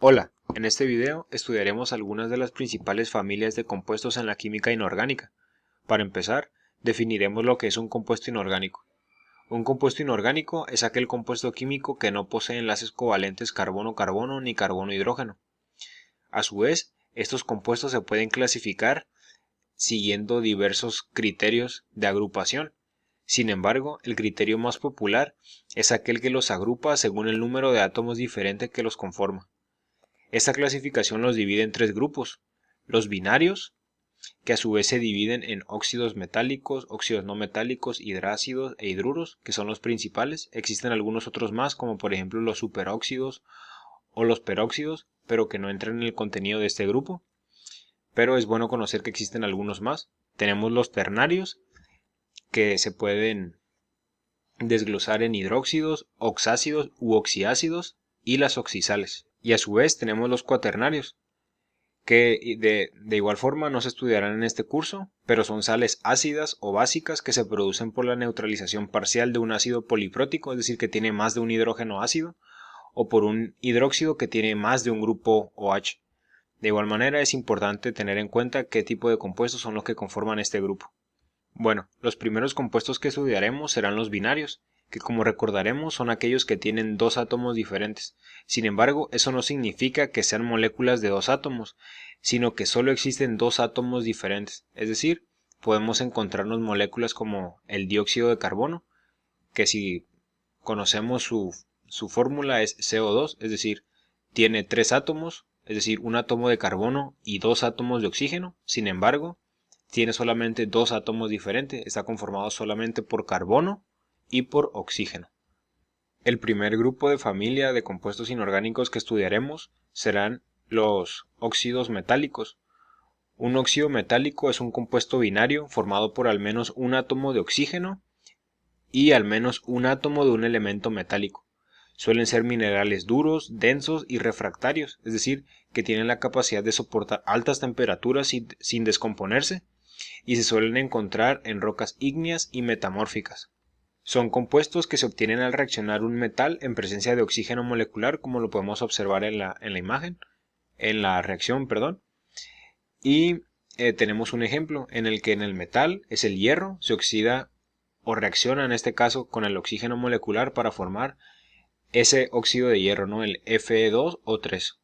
Hola, en este video estudiaremos algunas de las principales familias de compuestos en la química inorgánica. Para empezar, definiremos lo que es un compuesto inorgánico. Un compuesto inorgánico es aquel compuesto químico que no posee enlaces covalentes carbono-carbono ni carbono-hidrógeno. A su vez, estos compuestos se pueden clasificar siguiendo diversos criterios de agrupación. Sin embargo, el criterio más popular es aquel que los agrupa según el número de átomos diferentes que los conforma. Esta clasificación los divide en tres grupos: los binarios, que a su vez se dividen en óxidos metálicos, óxidos no metálicos, hidrácidos e hidruros, que son los principales. Existen algunos otros más, como por ejemplo los superóxidos o los peróxidos, pero que no entran en el contenido de este grupo. Pero es bueno conocer que existen algunos más. Tenemos los ternarios, que se pueden desglosar en hidróxidos, oxácidos u oxiácidos, y las oxisales. Y a su vez tenemos los cuaternarios, que de igual forma no se estudiarán en este curso, pero son sales ácidas o básicas que se producen por la neutralización parcial de un ácido poliprótico, es decir, que tiene más de un hidrógeno ácido, o por un hidróxido que tiene más de un grupo OH. De igual manera es importante tener en cuenta qué tipo de compuestos son los que conforman este grupo. Bueno, los primeros compuestos que estudiaremos serán los binarios, que como recordaremos son aquellos que tienen dos átomos diferentes. Sin embargo, eso no significa que sean moléculas de dos átomos, sino que solo existen dos átomos diferentes. Es decir, podemos encontrarnos moléculas como el dióxido de carbono, que si conocemos su fórmula es CO2, es decir, tiene tres átomos, es decir, un átomo de carbono y dos átomos de oxígeno. Sin embargo, tiene solamente dos átomos diferentes, está conformado solamente por carbono y por oxígeno. El primer grupo de familia de compuestos inorgánicos que estudiaremos serán los óxidos metálicos. Un óxido metálico es un compuesto binario formado por al menos un átomo de oxígeno y al menos un átomo de un elemento metálico. Suelen ser minerales duros, densos y refractarios, es decir, que tienen la capacidad de soportar altas temperaturas sin descomponerse, y se suelen encontrar en rocas ígneas y metamórficas. Son compuestos que se obtienen al reaccionar un metal en presencia de oxígeno molecular, como lo podemos observar en la imagen, en la reacción, perdón. Y tenemos un ejemplo en el que en el metal es el hierro, se oxida o reacciona en este caso con el oxígeno molecular para formar ese óxido de hierro, ¿no? El Fe2O3.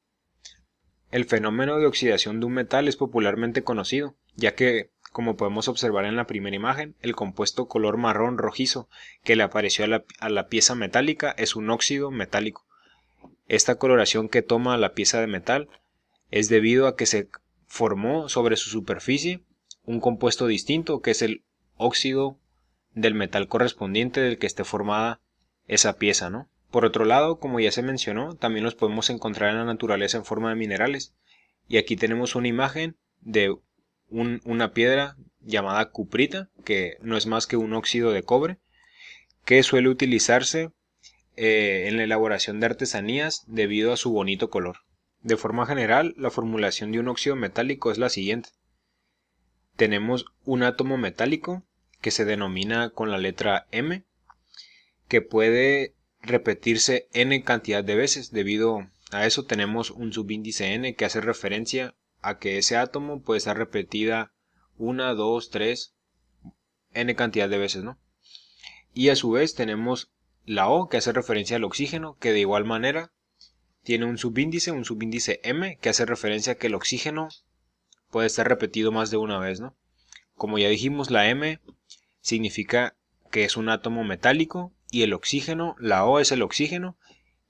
El fenómeno de oxidación de un metal es popularmente conocido, ya que, como podemos observar en la primera imagen, el compuesto color marrón rojizo que le apareció a la pieza metálica es un óxido metálico. Esta coloración que toma la pieza de metal es debido a que se formó sobre su superficie un compuesto distinto, que es el óxido del metal correspondiente del que esté formada esa pieza, ¿no? Por otro lado, como ya se mencionó, también los podemos encontrar en la naturaleza en forma de minerales. Y aquí tenemos una imagen de una piedra llamada cuprita, que no es más que un óxido de cobre, que suele utilizarse en la elaboración de artesanías debido a su bonito color. De forma general, la formulación de un óxido metálico es la siguiente. Tenemos un átomo metálico que se denomina con la letra M, que puede repetirse n cantidad de veces. Debido a eso tenemos un subíndice n que hace referencia a que ese átomo puede ser repetida 1, 2, 3, n cantidad de veces, ¿no? Y a su vez tenemos la O, que hace referencia al oxígeno, que de igual manera tiene un subíndice M, que hace referencia a que el oxígeno puede estar repetido más de una vez, ¿no? Como ya dijimos, la M significa que es un átomo metálico, y el oxígeno, la O es el oxígeno,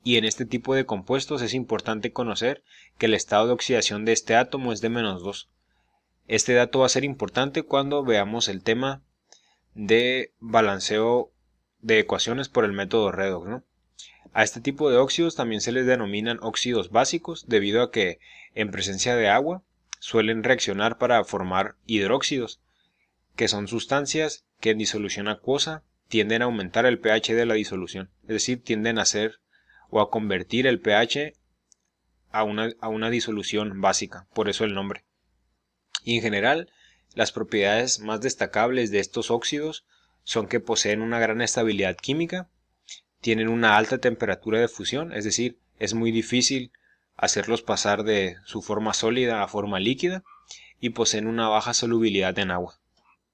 y en este tipo de compuestos es importante conocer que el estado de oxidación de este átomo es de -2. Este dato va a ser importante cuando veamos el tema de balanceo de ecuaciones por el método redox, ¿no? A este tipo de óxidos también se les denominan óxidos básicos, debido a que en presencia de agua suelen reaccionar para formar hidróxidos, que son sustancias que en disolución acuosa tienden a aumentar el pH de la disolución, es decir, tienden a hacer o a convertir el pH a una disolución básica, por eso el nombre. Y en general, las propiedades más destacables de estos óxidos son que poseen una gran estabilidad química, tienen una alta temperatura de fusión, es decir, es muy difícil hacerlos pasar de su forma sólida a forma líquida y poseen una baja solubilidad en agua.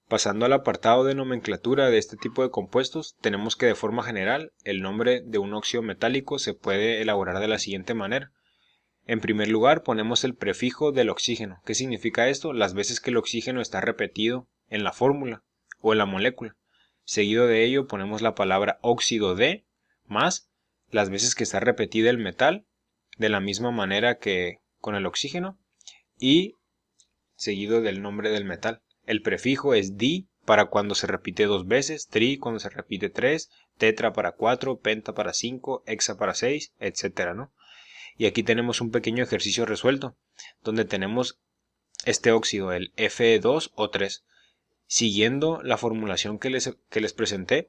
Pasando al apartado de nomenclatura de este tipo de compuestos, tenemos que de forma general el nombre de un óxido metálico se puede elaborar de la siguiente manera. En primer lugar ponemos el prefijo del oxígeno. ¿Qué significa esto? Las veces que el oxígeno está repetido en la fórmula o en la molécula. Seguido de ello ponemos la palabra óxido de más las veces que está repetida el metal de la misma manera que con el oxígeno y seguido del nombre del metal. El prefijo es di para cuando se repite 2 veces, tri cuando se repite 3, tetra para 4, penta para 5, hexa para 6, etc., ¿no? Y aquí tenemos un pequeño ejercicio resuelto, donde tenemos este óxido, el Fe2O3. Siguiendo la formulación que les presenté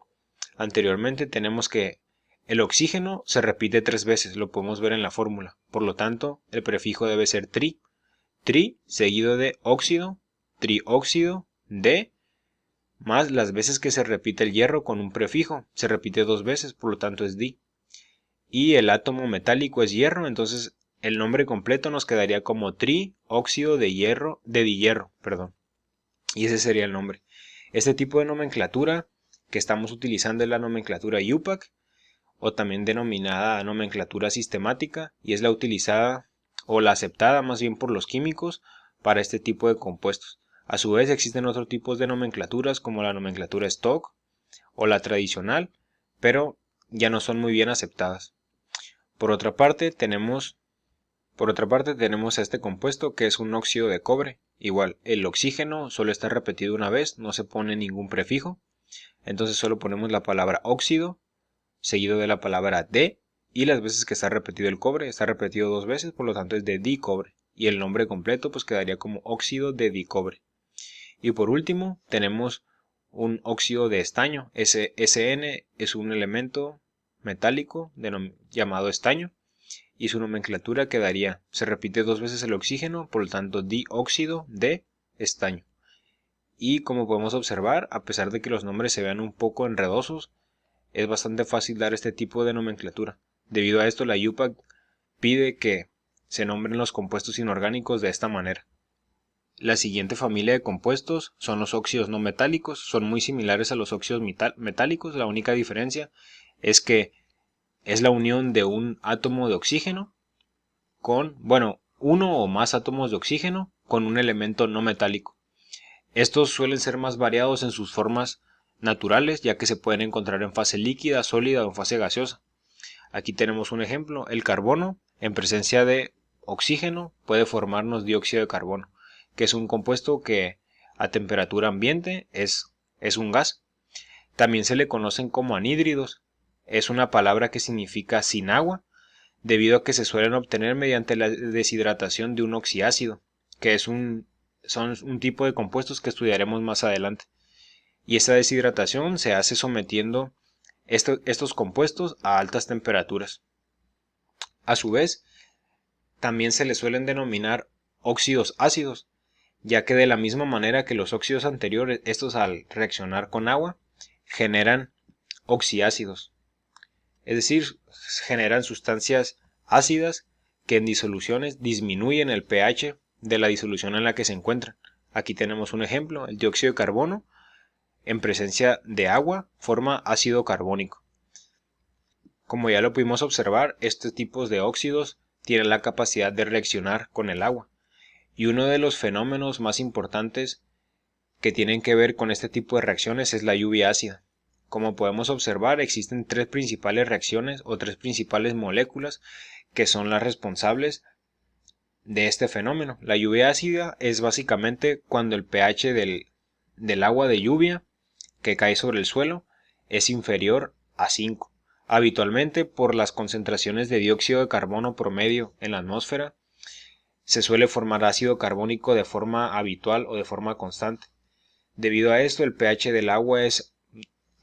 anteriormente, tenemos que el oxígeno se repite 3 veces, lo podemos ver en la fórmula. Por lo tanto, el prefijo debe ser tri. Tri seguido de óxido, trióxido de, más las veces que se repite el hierro con un prefijo. Se repite 2 veces, por lo tanto es di. Y el átomo metálico es hierro, entonces el nombre completo nos quedaría como trióxido de hierro, de dihierro, perdón. Y ese sería el nombre. Este tipo de nomenclatura que estamos utilizando es la nomenclatura IUPAC, o también denominada nomenclatura sistemática, y es la utilizada o la aceptada más bien por los químicos para este tipo de compuestos. A su vez existen otros tipos de nomenclaturas como la nomenclatura Stock o la tradicional, pero ya no son muy bien aceptadas. Por otra parte tenemos a este compuesto que es un óxido de cobre. Igual, el oxígeno solo está repetido una vez, no se pone ningún prefijo, entonces solo ponemos la palabra óxido seguido de la palabra de, y las veces que está repetido el cobre, está repetido 2 veces, por lo tanto es de dicobre, y el nombre completo pues quedaría como óxido de dicobre. Y por último tenemos un óxido de estaño. SN es un elemento metálico llamado estaño, y su nomenclatura quedaría, se repite 2 veces el oxígeno, por lo tanto dióxido de estaño. Y como podemos observar, a pesar de que los nombres se vean un poco enredosos, es bastante fácil dar este tipo de nomenclatura. Debido a esto, la IUPAC pide que se nombren los compuestos inorgánicos de esta manera. La siguiente familia de compuestos son los óxidos no metálicos. Son muy similares a los óxidos metálicos. La única diferencia es que es la unión de un átomo de oxígeno con, uno o más átomos de oxígeno con un elemento no metálico. Estos suelen ser más variados en sus formas naturales, ya que se pueden encontrar en fase líquida, sólida o en fase gaseosa. Aquí tenemos un ejemplo: el carbono, en presencia de oxígeno, puede formarnos dióxido de carbono, que es un compuesto que a temperatura ambiente es un gas. También se le conocen como anhídridos. Es una palabra que significa sin agua, debido a que se suelen obtener mediante la deshidratación de un oxiácido, que son un tipo de compuestos que estudiaremos más adelante. Y esta deshidratación se hace sometiendo estos compuestos a altas temperaturas. A su vez, también se les suelen denominar óxidos ácidos, ya que de la misma manera que los óxidos anteriores, estos al reaccionar con agua generan oxiácidos, es decir, generan sustancias ácidas que en disoluciones disminuyen el pH de la disolución en la que se encuentran. Aquí tenemos un ejemplo: el dióxido de carbono en presencia de agua forma ácido carbónico. Como ya lo pudimos observar, estos tipos de óxidos tienen la capacidad de reaccionar con el agua, y uno de los fenómenos más importantes que tienen que ver con este tipo de reacciones es la lluvia ácida. Como podemos observar, existen 3 principales reacciones o 3 principales moléculas que son las responsables de este fenómeno. La lluvia ácida es básicamente cuando el pH del agua de lluvia que cae sobre el suelo es inferior a 5. Habitualmente, por las concentraciones de dióxido de carbono promedio en la atmósfera, se suele formar ácido carbónico de forma habitual o de forma constante. Debido a esto, el pH del agua es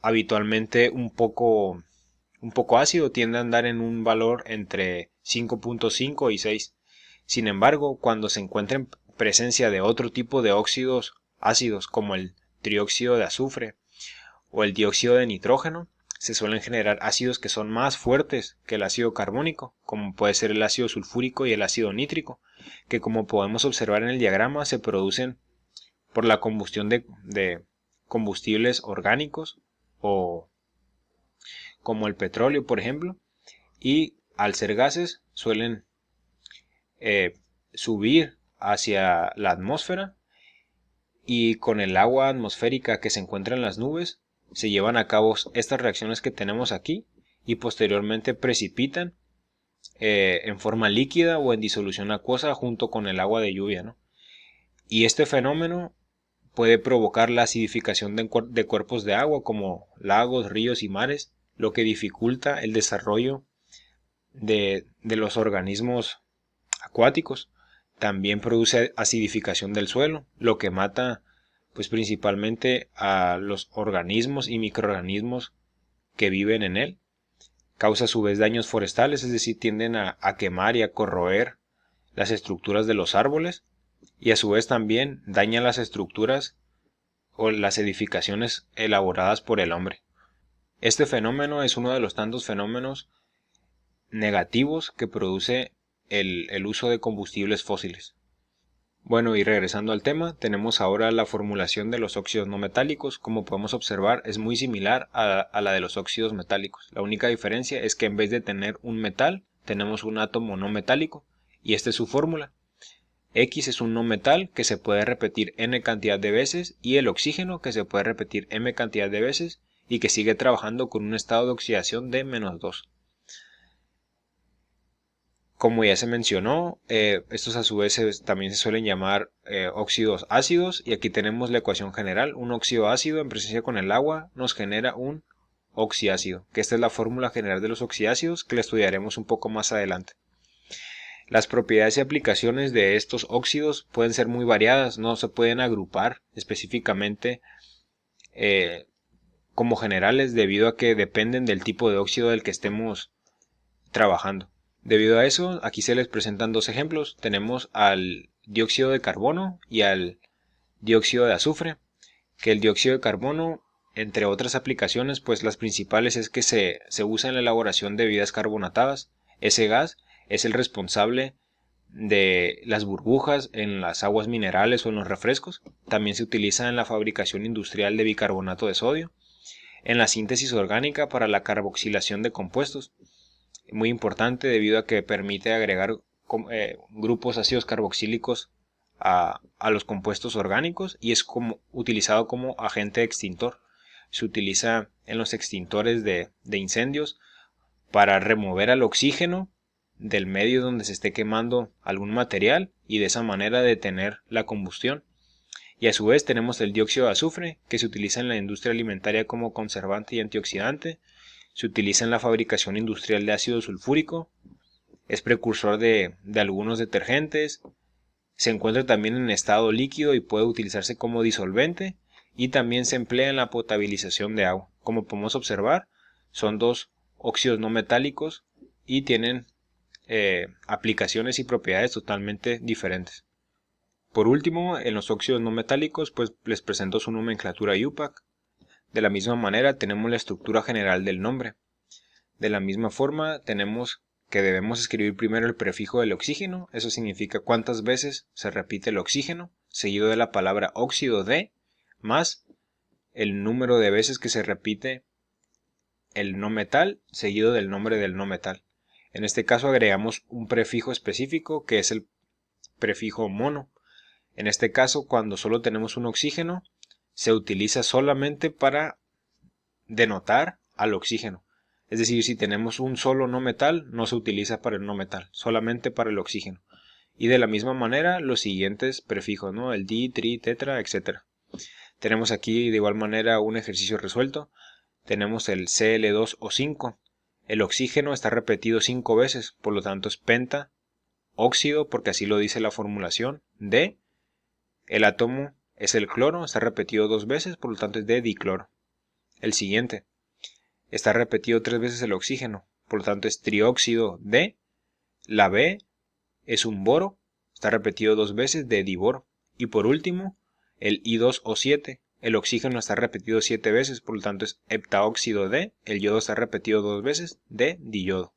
habitualmente un poco ácido, tiende a andar en un valor entre 5.5 y 6. Sin embargo, cuando se encuentra en presencia de otro tipo de óxidos ácidos como el trióxido de azufre o el dióxido de nitrógeno, se suelen generar ácidos que son más fuertes que el ácido carbónico, como puede ser el ácido sulfúrico y el ácido nítrico, que como podemos observar en el diagrama se producen por la combustión de combustibles orgánicos o como el petróleo, por ejemplo, y al ser gases suelen subir hacia la atmósfera, y con el agua atmosférica que se encuentra en las nubes se llevan a cabo estas reacciones que tenemos aquí y posteriormente precipitan en forma líquida o en disolución acuosa junto con el agua de lluvia, ¿no? Y este fenómeno puede provocar la acidificación de cuerpos de agua como lagos, ríos y mares, lo que dificulta el desarrollo de los organismos acuáticos. También produce acidificación del suelo, lo que mata pues principalmente a los organismos y microorganismos que viven en él. Causa a su vez daños forestales, es decir, tienden a quemar y a corroer las estructuras de los árboles, y a su vez también daña las estructuras o las edificaciones elaboradas por el hombre. Este fenómeno es uno de los tantos fenómenos negativos que produce el uso de combustibles fósiles. Bueno, y regresando al tema, tenemos ahora la formulación de los óxidos no metálicos. Como podemos observar, es muy similar a la de los óxidos metálicos. La única diferencia es que en vez de tener un metal, tenemos un átomo no metálico, y esta es su fórmula. X es un no metal que se puede repetir n cantidad de veces, y el oxígeno que se puede repetir m cantidad de veces y que sigue trabajando con un estado de oxidación de -2. Como ya se mencionó, estos a su vez también se suelen llamar óxidos ácidos, y aquí tenemos la ecuación general. Un óxido ácido en presencia con el agua nos genera un oxiácido, que esta es la fórmula general de los oxiácidos que la estudiaremos un poco más adelante. Las propiedades y aplicaciones de estos óxidos pueden ser muy variadas, no se pueden agrupar específicamente como generales debido a que dependen del tipo de óxido del que estemos trabajando. Debido a eso, aquí se les presentan dos ejemplos. Tenemos al dióxido de carbono y al dióxido de azufre, que el dióxido de carbono, entre otras aplicaciones, pues las principales es que se usa en la elaboración de bebidas carbonatadas. Ese gas es el responsable de las burbujas en las aguas minerales o en los refrescos. También se utiliza en la fabricación industrial de bicarbonato de sodio, en la síntesis orgánica para la carboxilación de compuestos. Muy importante debido a que permite agregar grupos ácidos carboxílicos a los compuestos orgánicos, y es utilizado como agente extintor. Se utiliza en los extintores de incendios para remover al oxígeno del medio donde se esté quemando algún material y de esa manera detener la combustión. Y a su vez tenemos el dióxido de azufre, que se utiliza en la industria alimentaria como conservante y antioxidante. Se utiliza en la fabricación industrial de ácido sulfúrico, es precursor de algunos detergentes, se encuentra también en estado líquido y puede utilizarse como disolvente, y también se emplea en la potabilización de agua. Como podemos observar, son dos óxidos no metálicos y tienen aplicaciones y propiedades totalmente diferentes. Por último, en los óxidos no metálicos, pues les presento su nomenclatura IUPAC. De la misma manera tenemos la estructura general del nombre. De la misma forma tenemos que debemos escribir primero el prefijo del oxígeno. Eso significa cuántas veces se repite el oxígeno, seguido de la palabra óxido de, más el número de veces que se repite el no metal, seguido del nombre del no metal. En este caso agregamos un prefijo específico que es el prefijo mono. En este caso, cuando solo tenemos un oxígeno, se utiliza solamente para denotar al oxígeno. Es decir, si tenemos un solo no metal, no se utiliza para el no metal, solamente para el oxígeno. Y de la misma manera, los siguientes prefijos, ¿no? El di, tri, tetra, etc. Tenemos aquí de igual manera un ejercicio resuelto. Tenemos el Cl2O5. El oxígeno está repetido 5 veces, por lo tanto es penta, óxido, porque así lo dice la formulación, de. El átomo es el cloro, está repetido 2 veces, por lo tanto es de dicloro. El siguiente, está repetido 3 veces el oxígeno, por lo tanto es trióxido de. La B es un boro, está repetido 2 veces, de diboro. Y por último, el I2O7, El oxígeno está repetido 7 veces, por lo tanto es heptaóxido de, el yodo está repetido 2 veces, de diyodo.